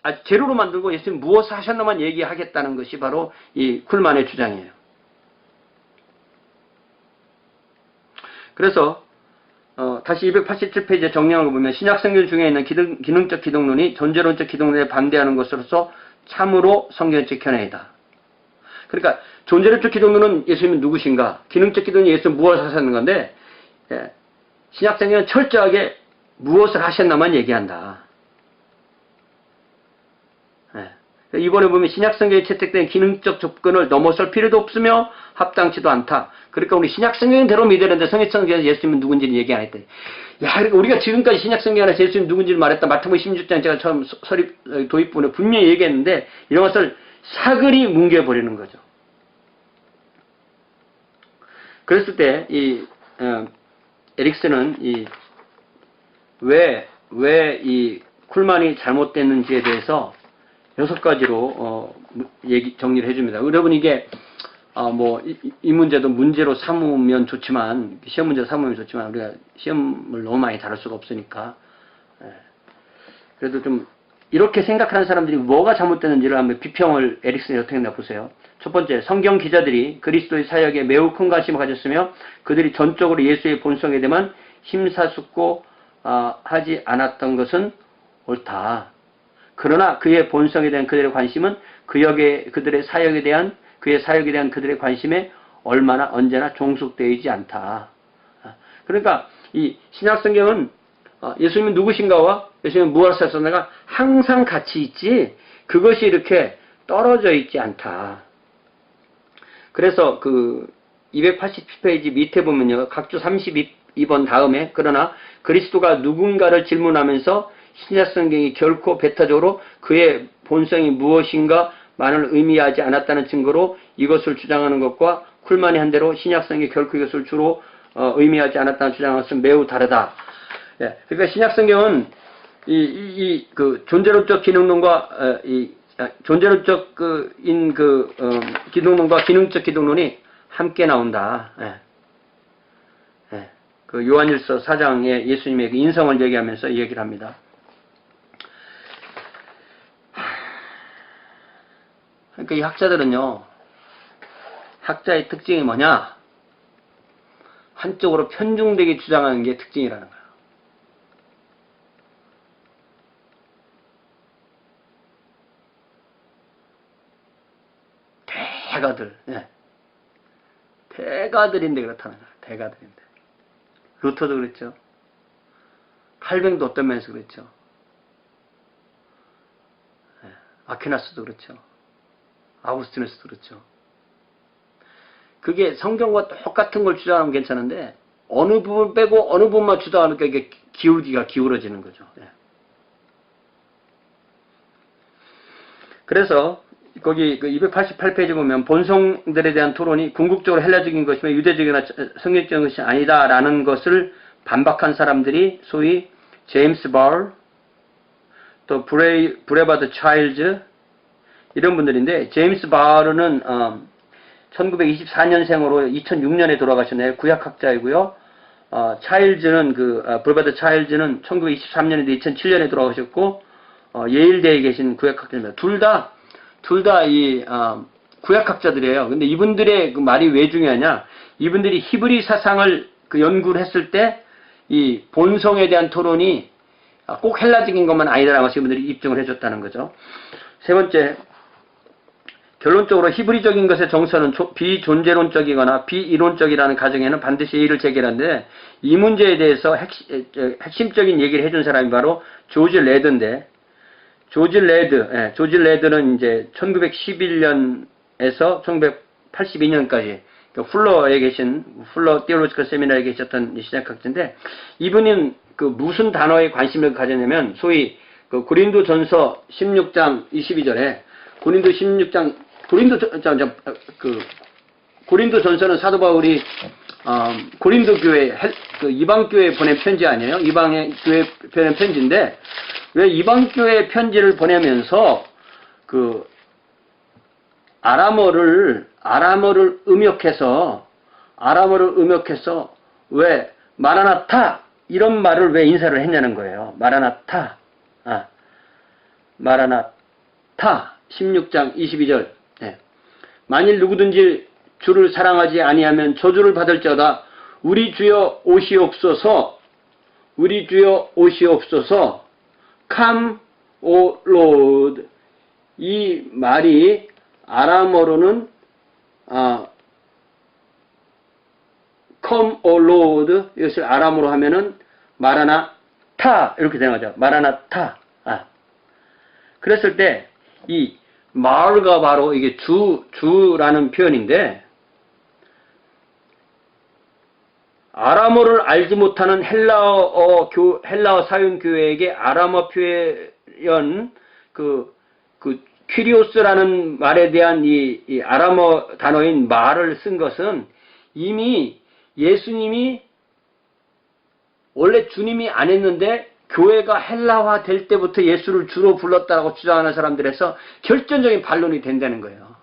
아주 제로로 만들고 예수님 무엇을 하셨나만 얘기하겠다는 것이 바로 이 쿨만의 주장이에요. 그래서 다시 287페이지에 정리한 거 보면 신약성경 중에 있는 기능적 기독론이 존재론적 기독론에 반대하는 것으로서 참으로 성경적 견해이다. 그러니까 존재론적 기독론은 예수님은 누구신가, 기능적 기독론이 예수님 무엇을 하셨는 건데 신약성경은 철저하게 무엇을 하셨나만 얘기한다. 이번에 보면 신약성경에 채택된 기능적 접근을 넘어설 필요도 없으며 합당치도 않다. 그러니까 우리 신약성경대로 믿어야 되는데 성경에서 예수님은 누군지는 얘기 안 했대. 야, 그러니까 우리가 지금까지 신약성경 안에서 예수님 누군지를 말했다. 마태복음 16장 제가 처음 도입부에 분명히 얘기했는데 이런 것을 사글이 뭉개버리는 거죠. 그랬을 때 에릭슨은 왜 이 쿨만이 잘못됐는지에 대해서 6가지로 정리를 해줍니다. 여러분 이게 이 문제도 문제로 삼으면 좋지만 시험 문제로 삼으면 좋지만 우리가 시험을 너무 많이 다룰 수가 없으니까 그래도 좀 이렇게 생각하는 사람들이 뭐가 잘못됐는지를 한번 비평을 에릭슨이 어떻게 했나 보세요. 첫 번째, 성경 기자들이 그리스도의 사역에 매우 큰 관심을 가졌으며 그들이 전적으로 예수의 본성에 대한 심사숙고하지 않았던 것은 옳다. 그러나 그의 본성에 대한 그들의 관심은 그들의 사역에 대한 그의 사역에 대한 그들의 관심에 얼마나 언제나 종속되어 있지 않다. 그러니까 이 신약성경은 예수님은 누구신가와 예수님은 무엇을 하셨는가 항상 같이 있지 그것이 이렇게 떨어져 있지 않다. 그래서 287페이지 밑에 보면요. 각주 32번 다음에 그러나 그리스도가 누군가를 질문하면서 신약성경이 결코 배타적으로 그의 본성이 무엇인가만을 의미하지 않았다는 증거로 이것을 주장하는 것과 쿨만이 한 대로 신약성경이 결코 이것을 주로 의미하지 않았다는 주장하는 것은 매우 다르다. 예, 그러니까 신약성경은 존재론적 기능론과 존재론적 기독론과 기능적 기독론이 함께 나온다. 예. 예. 요한일서 4장에 예수님의 인성을 얘기하면서 이 얘기를 합니다. 그러니까 이 학자들은요, 학자의 특징이 뭐냐? 한쪽으로 편중되게 주장하는 게 특징이라는 거예요. 대가들, 예. 대가들인데 그렇다는 거예요. 대가들인데. 루터도 그랬죠. 칼뱅도 어떤 면에서 그랬죠. 예. 아퀴나스도 그렇죠. 아우구스티누스도 그렇죠. 그게 성경과 똑같은 걸 주장하면 괜찮은데 어느 부분 빼고 어느 부분만 주장하니까 이게 기울기가 기울어지는 거죠. 예. 그래서 거기 그 288페이지 보면 본성들에 대한 토론이 궁극적으로 헬라적인 것이며 유대적이나 성경적인 것이 아니다라는 것을 반박한 사람들이 소위 제임스 발, 또 브레바드 차일즈 이런 분들인데, 제임스 바르는 1924년생으로 2006년에 돌아가셨네요. 구약학자이고요. 차일즈는 브레바드 차일즈는 1923년에 2007년에 돌아가셨고, 예일대에 계신 구약학자입니다. 둘 다 이 구약학자들이에요. 근데 이분들의 그 말이 왜 중요하냐? 이분들이 히브리 사상을 그 연구를 했을 때 이 본성에 대한 토론이 꼭 헬라적인 것만 아니다라는 것을 이분들이 입증을 해줬다는 거죠. 세 번째, 결론적으로 히브리적인 것의 정서는 비존재론적이거나 비이론적이라는 가정에는 반드시 이의를 제기하는데, 이 문제에 대해서 핵심적인 얘기를 해준 사람이 바로 조지 레드인데, 조지 레드는 이제 1911년에서 1982년까지 플러에 계신, 플러 티올로지컬 세미나에 계셨던 신약학자인데, 이분은 그 무슨 단어에 관심을 가졌냐면, 소위 그 고린도전서 16장 22절에 고린도전서는 사도 바울이 고린도 교회 그 이방 교회에 보낸 편지 아니에요? 이방의 교회 보낸 편지인데, 왜 이방 교회 편지를 보내면서 그 아람어를 음역해서 왜 마라나타 이런 말을 왜 인사를 했냐는 거예요. 마라나타 16장 22절. 네. 만일 누구든지 주를 사랑하지 아니하면 저주를 받을지어다. 우리 주여 오시옵소서. Come, O Lord. 이 말이 아람어로는 Come, O Lord. 이것을 아람어로 하면은 마라나타 이렇게 되는 거죠. 마라나타. 그랬을 때 이 마을가 바로 이게 주라는 표현인데, 아람어를 알지 못하는 헬라어 사용 교회에게 아람어 표현 그 퀴리오스라는 말에 대한 이 아람어 단어인 말을 쓴 것은 이미 예수님이 원래 주님이 안 했는데 교회가 헬라화 될 때부터 예수를 주로 불렀다고 주장하는 사람들에서 결정적인 반론이 된다는 거예요.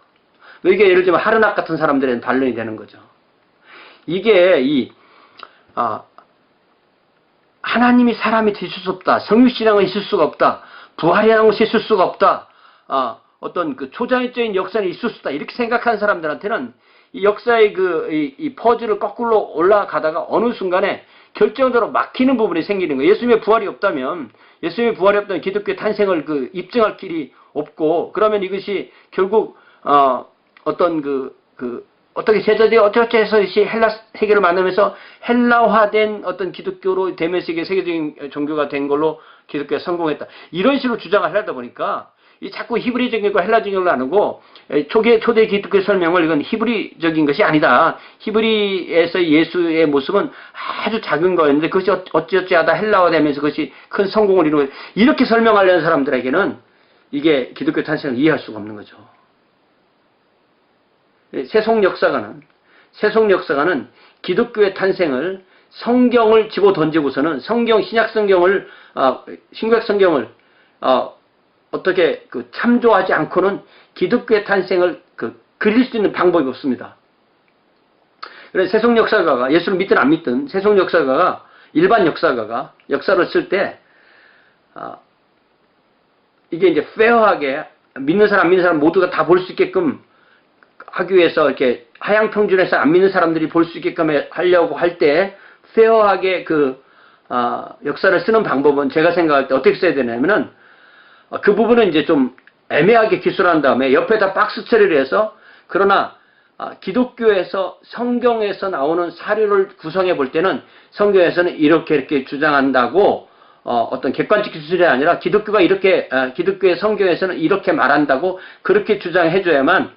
이게 예를 들면 하르낙 같은 사람들에는 반론이 되는 거죠. 이게 하나님이 사람이 되실 수 없다. 성육신앙은 있을 수가 없다. 부활이라는 것이 있을 수가 없다. 어떤 그 초자연적인 역사는 있을 수 없다. 이렇게 생각하는 사람들한테는 이 역사의 이 퍼즐을 거꾸로 올라가다가 어느 순간에 결정적으로 막히는 부분이 생기는 거예요. 예수님의 부활이 없다면 기독교의 탄생을 입증할 길이 없고, 그러면 이것이 결국 어떻게 제자들이 어쩌고저쩌고 해서 헬라 세계를 만나면서 헬라화된 어떤 기독교로 되면서 이게 세계적인 종교가 된 걸로 기독교가 성공했다. 이런 식으로 주장을 하다 보니까 이 자꾸 히브리적인 거 헬라적인 걸 나누고, 초대 기독교 설명을 이건 히브리적인 것이 아니다. 히브리에서 예수의 모습은 아주 작은 거였는데 그것이 어찌어찌하다 헬라화되면서 그것이 큰 성공을 이루고, 이렇게 설명하려는 사람들에게는 이게 기독교 탄생을 이해할 수가 없는 거죠. 세속 역사가는 기독교의 탄생을 성경을 집어 던지고서는 신약 성경을 신구약 성경을 어떻게 참조하지 않고는 기독교의 탄생을 그릴 수 있는 방법이 없습니다. 그래서 세속 역사가가, 예수를 믿든 안 믿든 세속 역사가가, 일반 역사가가 역사를 쓸 때 이게 이제 페어하게 믿는 사람 안 믿는 사람 모두가 다 볼 수 있게끔 하기 위해서 이렇게 하향 평준에서 안 믿는 사람들이 볼 수 있게끔 하려고 할 때 페어하게 역사를 쓰는 방법은 제가 생각할 때 어떻게 써야 되냐면은, 그 부분은 이제 좀 애매하게 기술한 다음에 옆에다 박스 처리를 해서, 그러나 기독교에서 성경에서 나오는 사료를 구성해 볼 때는 성경에서는 이렇게 주장한다고, 어떤 객관적 기술이 아니라 기독교의 성경에서는 이렇게 말한다고 그렇게 주장해 줘야만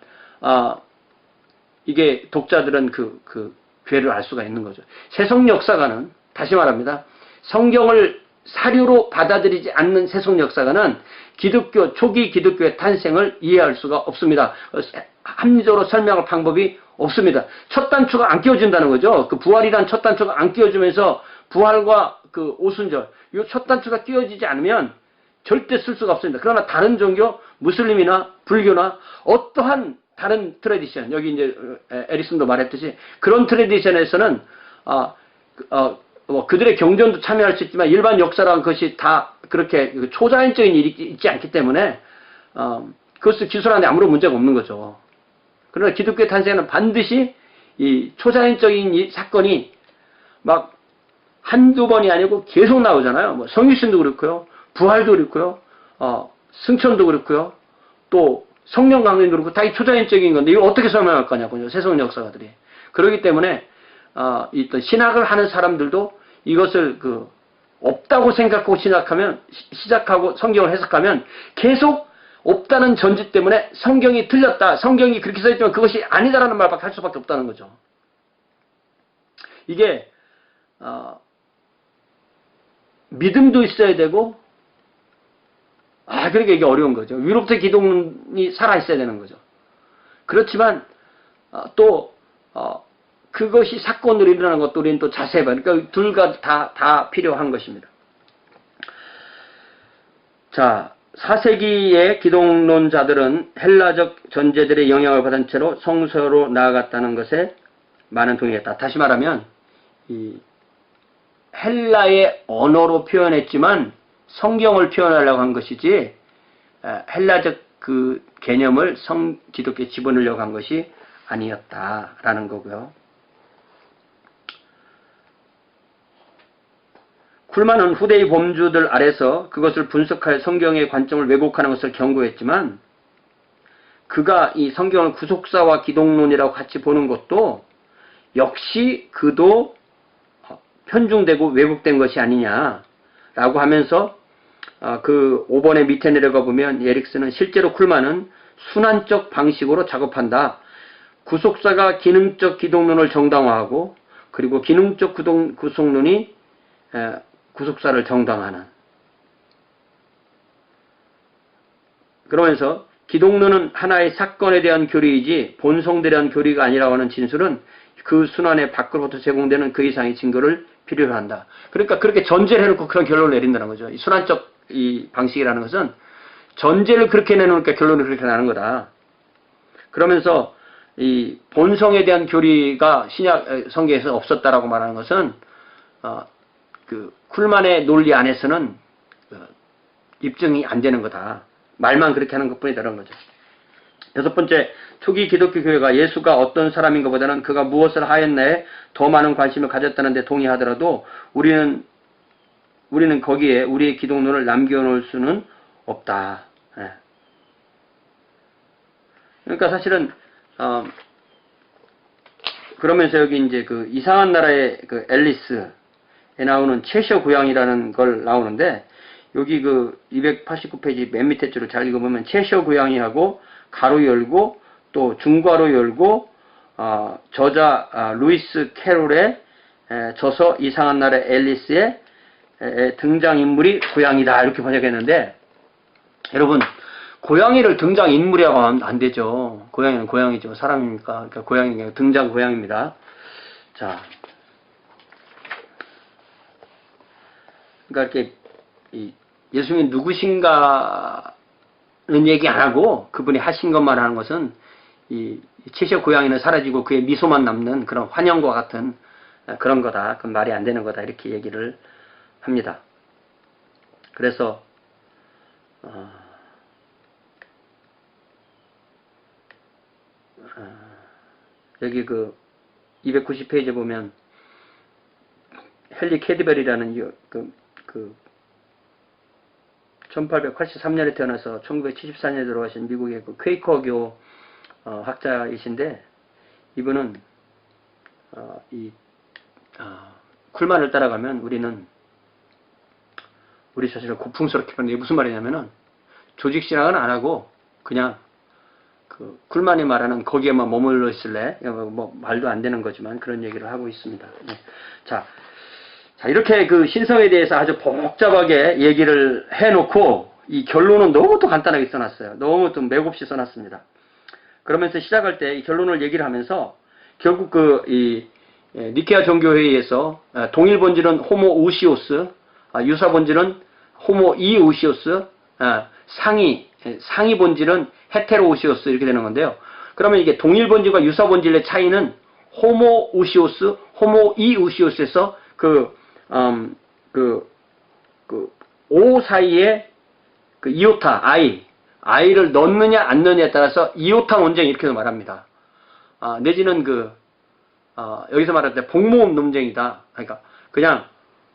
이게 독자들은 그 괴를 알 수가 있는 거죠. 세속 역사가는, 다시 말합니다, 성경을 사료로 받아들이지 않는 세속 역사가는 초기 기독교의 탄생을 이해할 수가 없습니다. 합리적으로 설명할 방법이 없습니다. 첫 단추가 안 끼워진다는 거죠. 그 부활이란 첫 단추가 안 끼워지면서 부활과 그 오순절, 이 첫 단추가 끼워지지 않으면 절대 쓸 수가 없습니다. 그러나 다른 종교, 무슬림이나 불교나 어떠한 다른 트래디션, 여기 이제 에리슨도 말했듯이 그런 트래디션에서는 그들의 경전도 참여할 수 있지만 일반 역사라는 것이 다 그렇게 초자연적인 일이 있지 않기 때문에 그것을 기술하는데 아무런 문제가 없는 거죠. 그러나 기독교의 탄생은 반드시 이 초자연적인 이 사건이 막 한두 번이 아니고 계속 나오잖아요. 뭐 성육신도 그렇고요. 부활도 그렇고요. 승천도 그렇고요. 또 성령 강림도 그렇고 다 이 초자연적인 건데 이거 어떻게 설명할 거냐고요. 세속 역사가들이. 그렇기 때문에 이 신학을 하는 사람들도 이것을 없다고 생각하고 시작하고 성경을 해석하면 계속 없다는 전제 때문에 성경이 틀렸다. 성경이 그렇게 써있지만 그것이 아니다라는 말밖에 할 수밖에 없다는 거죠. 이게 믿음도 있어야 되고 그러니까 이게 어려운 거죠. 위로부터 기독론이 살아있어야 되는 거죠. 그렇지만 또 그것이 사건으로 일어나는 것도 우리는 또 자세히 봐요. 그러니까 둘 다 필요한 것입니다. 자, 4세기의 기독론자들은 헬라적 전제들의 영향을 받은 채로 성서로 나아갔다는 것에 많은 동의했다. 다시 말하면 이 헬라의 언어로 표현했지만 성경을 표현하려고 한 것이지 헬라적 그 개념을 기독교에 집어넣으려고 한 것이 아니었다라는 거고요. 쿨만은 후대의 범주들 아래서 그것을 분석하여 성경의 관점을 왜곡하는 것을 경고했지만 그가 이 성경을 구속사와 기독론이라고 같이 보는 것도 역시 그도 편중되고 왜곡된 것이 아니냐라고 하면서 그 5번의 밑에 내려가 보면 에릭슨은 실제로 쿨만은 순환적 방식으로 작업한다. 구속사가 기능적 기독론을 정당화하고 그리고 기능적 구속론이 구속사를 정당화하는. 그러면서 기독론은 하나의 사건에 대한 교리이지 본성에 대한 교리가 아니라고 하는 진술은 그 순환의 밖으로부터 제공되는 그 이상의 증거를 필요로 한다. 그러니까 그렇게 전제를 해놓고 그런 결론을 내린다는 거죠. 이 순환적 이 방식이라는 것은 전제를 그렇게 내놓으니까 결론을 그렇게 나는 거다. 그러면서 이 본성에 대한 교리가 신약 성경에서 없었다라고 말하는 것은 그 쿨만의 논리 안에서는 입증이 안 되는 거다. 말만 그렇게 하는 것뿐이다라는 거죠. 6번째, 초기 기독교 교회가 예수가 어떤 사람인 것보다는 그가 무엇을 하였나에 더 많은 관심을 가졌다는 데 동의하더라도 우리는 거기에 우리의 기독론을 남겨놓을 수는 없다. 그러니까 사실은 그러면서 여기 이제 그 이상한 나라의 그 앨리스에 나오는 채셔 고양이라는 걸 나오는데 여기 그 289페이지 맨 밑에 줄을 잘 읽어보면 채셔 고양이하고 가로 열고 또 중괄호 열고 저자 루이스 캐롤의 저서 이상한 나라의 앨리스의 등장인물이 고양이다 이렇게 번역했는데 여러분 고양이를 등장인물이라고 하면 안 되죠. 고양이는 고양이죠. 사람이니까. 그러니까 고양이가 등장 고양이입니다. 자, 그러니까 이렇게 예수님이 누구신가는 얘기 안 하고 그분이 하신 것만 하는 것은 이 채셔 고양이는 사라지고 그의 미소만 남는 그런 환영과 같은 그런 거다. 그건 말이 안 되는 거다. 이렇게 얘기를 합니다. 그래서 여기 그 290페이지에 보면 헨리 캐드베리라는 1883년에 태어나서 1974년에 들어가신 미국의 그 퀘이커교 학자이신데 이분은 쿨만을 따라가면 우리 자신을 고풍스럽게 하는 게 무슨 말이냐면은 조직신앙은 안 하고 그냥 그 쿨만이 말하는 거기에만 머물러 있을래? 뭐 말도 안 되는 거지만 그런 얘기를 하고 있습니다. 네. 자, 자, 이렇게 그 신성에 대해서 아주 복잡하게 얘기를 해놓고 이 결론은 너무 또 간단하게 써놨어요. 너무 좀 맥없이 써놨습니다. 그러면서 시작할 때 이 결론을 얘기를 하면서 결국 니케아 종교회의에서 동일 본질은 호모 우시오스, 유사 본질은 호모 이우시오스, 상위 본질은 헤테로 우시오스 이렇게 되는 건데요. 그러면 이게 동일 본질과 유사 본질의 차이는 호모 우시오스, 호모 이우시오스에서 O 사이에 그 이오타, I를 넣느냐 안 넣느냐에 따라서 이오타 논쟁 이렇게 말합니다. 내지는 여기서 말할 때 복모음 논쟁이다. 그러니까 그냥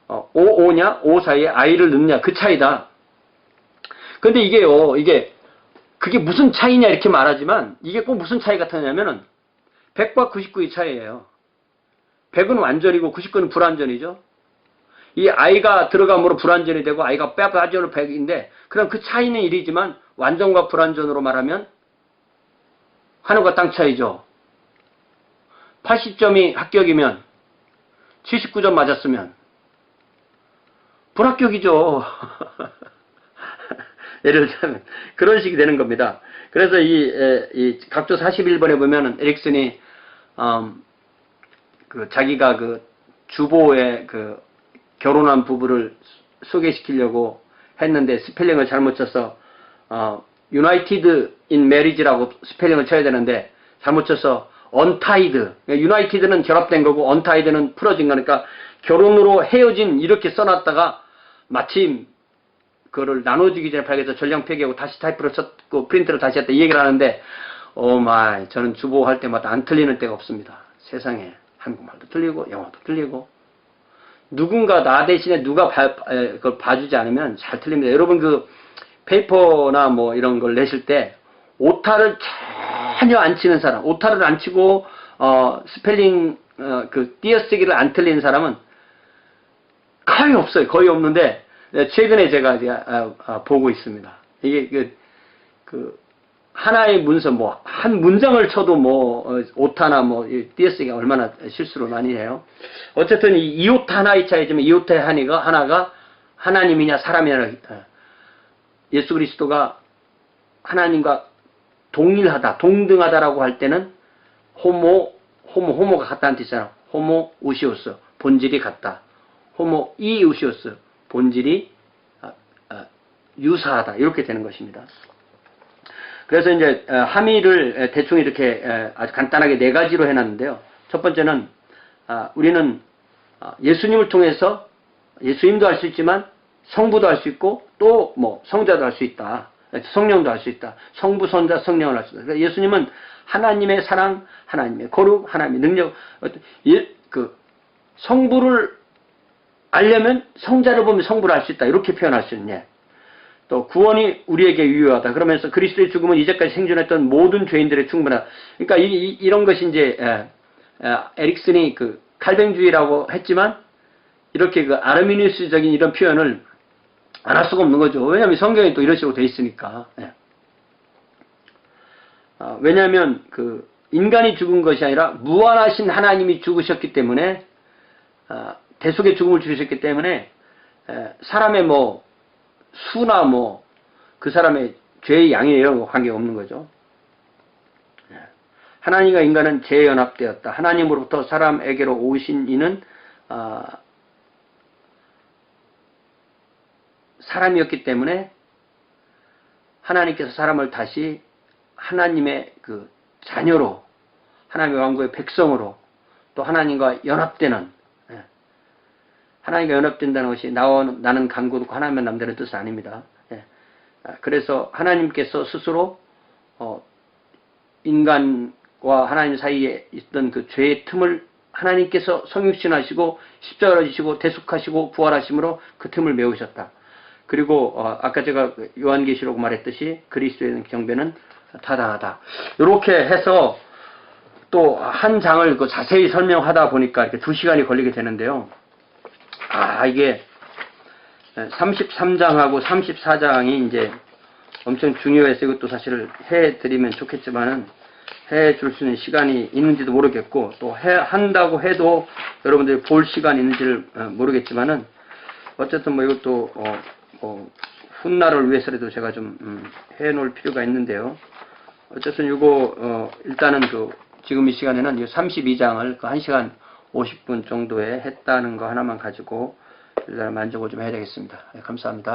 O냐 O 사이에 I를 넣느냐 그 차이다. 근데 그게 무슨 차이냐 이렇게 말하지만 이게 꼭 무슨 차이 같았냐면은 100과 99의 차이예요. 100은 완전이고 99는 불완전이죠. 이 I가 들어감으로 불완전이 되고 I가 빠져로 100인데 그럼 그 차이는 1이지만 완전과 불완전으로 말하면 하늘과 땅 차이죠. 80점이 합격이면 79점 맞았으면 불합격이죠. 예를 들면 그런 식이 되는 겁니다. 그래서 이 각조 41번에 보면은 에릭슨이 자기가 주보에 결혼한 부부를 소개시키려고 했는데 스펠링을 잘못 쳐서 United in Marriage라고 스펠링을 쳐야 되는데 잘못 쳐서 Untied. United는 결합된 거고 Untie드는 풀어진 거니까 결혼으로 헤어진 이렇게 써놨다가 마침 그거를 나눠주기 전에 발견해서 전량 폐기하고 다시 타이프를 썼고 프린트를 다시 했다 이 얘기를 하는데 오마이 저는 주보할 때마다 안 틀리는 때가 없습니다. 세상에 한국말도 틀리고 영어도 틀리고 누군가 나 대신에 누가 그걸 봐주지 않으면 잘 틀립니다. 여러분 페이퍼나 뭐 이런 걸 내실 때 오타를 전혀 안 치는 사람, 오타를 안 치고 스펠링 띄어쓰기를 안 틀리는 사람은 거의 없어요. 거의 없는데 최근에 제가 보고 있습니다. 이게 하나의 문서 한 문장을 쳐도 오타나 띄어쓰기가 얼마나 실수를 많이 해요. 어쨌든 이 이오타 하나의 차이지만 이오타의 하나가 하나님이냐 사람이냐. 예수 그리스도가 하나님과 동일하다, 동등하다라고 할 때는 호모가 같다는 뜻이잖아. 호모 우시오스, 본질이 같다. 호모 이우시오스, 본질이 유사하다. 이렇게 되는 것입니다. 그래서 이제 함의를 대충 이렇게 아주 간단하게 4가지로 해놨는데요. 첫 번째는 우리는 예수님을 통해서 예수님도 할 수 있지만 성부도 할 수 있고 또 성자도 할 수 있다. 성령도 할 수 있다. 성부, 성자, 성령을 할 수 있다. 그러니까 예수님은 하나님의 사랑, 하나님의 거룩, 하나님의 능력, 성부를 알려면 성자를 보면 성부를 알 수 있다. 이렇게 표현할 수 있네. 또 구원이 우리에게 유효하다. 그러면서 그리스도의 죽음은 이제까지 생존했던 모든 죄인들의 충분하다. 그러니까 이런 것이 이제 에릭슨이 칼뱅주의라고 했지만 이렇게 아르미니우스적인 이런 표현을 안 할 수가 없는 거죠. 왜냐하면 성경이 또 이런 식으로 돼 있으니까. 왜냐하면 인간이 죽은 것이 아니라 무한하신 하나님이 죽으셨기 때문에 대속의 죽음을 죽으셨기 때문에 사람의 수나 그 사람의 죄의 양이나 이런 거 관계가 없는 거죠. 하나님과 인간은 재연합되었다. 하나님으로부터 사람에게로 오신 이는 사람이었기 때문에 하나님께서 사람을 다시 하나님의 자녀로 하나님의 왕국의 백성으로 또 하나님과 연합되는 하나님과 연합된다는 것이 나는 간고롭고 하나님만 남되는 뜻은 아닙니다. 그래서 하나님께서 스스로 인간과 하나님 사이에 있던 그 죄의 틈을 하나님께서 성육신하시고 십자가를 지시고 대속하시고 부활하심으로 그 틈을 메우셨다. 그리고 아까 제가 요한계시록 말했듯이 그리스도의 경배는 타당하다. 이렇게 해서 또 한 장을 자세히 설명하다 보니까 이렇게 2시간이 걸리게 되는데요. 이게 33장하고 34장이 이제 엄청 중요해서 이것도 사실 해드리면 좋겠지만은 해줄 수 있는 시간이 있는지도 모르겠고, 또 한다고 해도 여러분들이 볼 시간이 있는지를 모르겠지만은, 어쨌든 뭐 이것도, 훗날을 위해서라도 제가 좀, 해놓을 필요가 있는데요. 어쨌든 이거, 일단은 지금 이 시간에는 이 32장을 1시간 50분 정도에 했다는 거 하나만 가지고 일단 만족을 좀 해야 되겠습니다. 네, 감사합니다.